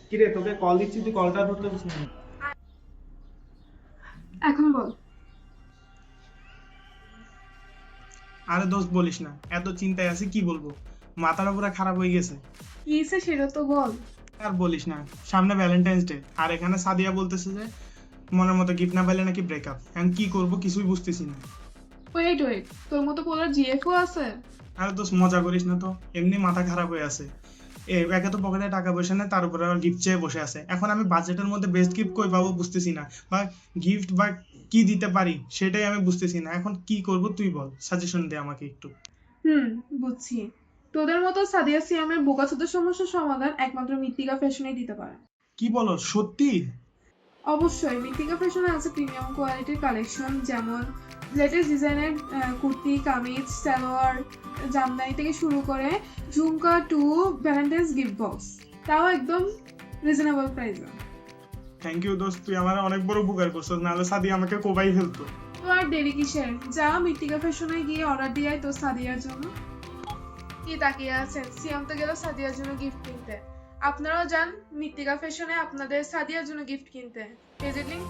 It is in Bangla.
কিরে তোকে কল দিচ্ছি, তুই কলটা ধরতে পারছিস না। এখন বল। আরে দোস্ত বলিস না, এত চিন্তায় আছি কি বলবো, মাথাটা পুরো খারাপ হয়ে গেছে। কি হয়েছে সেটা তো বল। আর বলিস না, সামনে ভ্যালেন্টাইন্স ডে, আর এখানে সাদিয়া বলতেছে যে মনের মতো গিফট না পেলে নাকি ব্রেকআপ। এখন কি করব কিছুই বুঝতেছি না। ওয়েট ওয়েট, তোর মতো পোলার জিএফও আছে? আরে দোস্ত মজা করিস না তো, এমনি মাথা খারাপ হয়ে আছে। একে তো পকেটে টাকা পয়সা নেই, তার উপরে আবার গিফট চেয়ে বসে আছে। এখন আমি বাজেটের মধ্যে বেস্ট গিফট কই পাবো বুঝতেছি না, বা গিফট বা কি দিতে পারি সেটাই আমি বুঝতেছি না। এখন কি করব তুই বল, সাজেশন দে আমাকে একটু। হুম, বুঝছি। তোদের মতো সাদিয়া সিয়ামের বোকাচোদা সমস্যার সমাধান একমাত্র মৃত্তিকা ফ্যাশনেই দিতে পারে। কি বলো সত্যি? অবশ্যই মৃত্তিকা ফ্যাশনে আছে প্রিমিয়াম কোয়ালিটির কালেকশন, যেমন লেটেস্ট ডিজাইনের কুর্তি, কামিজ, সালোয়ার, জামদানি থেকে শুরু করে ঝুমকা টু ভ্যালেন্টাইন্স গিফট বক্স, তাও একদম রিজনেবল প্রাইসে। থ্যাংক ইউ দোস্ত, তুই আমার অনেক বড় উপকার করছিস, নাহলে সাদি আমাকে কোবাই ফেলতো। তো আর দেরি কিসের, যা মৃত্তিকা ফ্যাশনে গিয়ে অর্ডার দিয়ে আয় তোর সাদিয়ার জন্য। কি তাকিয়ে আছেন, সিয়াম তো গেল সাদিয়ার জন্য গিফট কিনতে। আপনারাও যান মৃত্তিকা ফ্যাশনে আপনাদের সাদিয়ার জন্য গিফট কিনতে। পেজের লিংক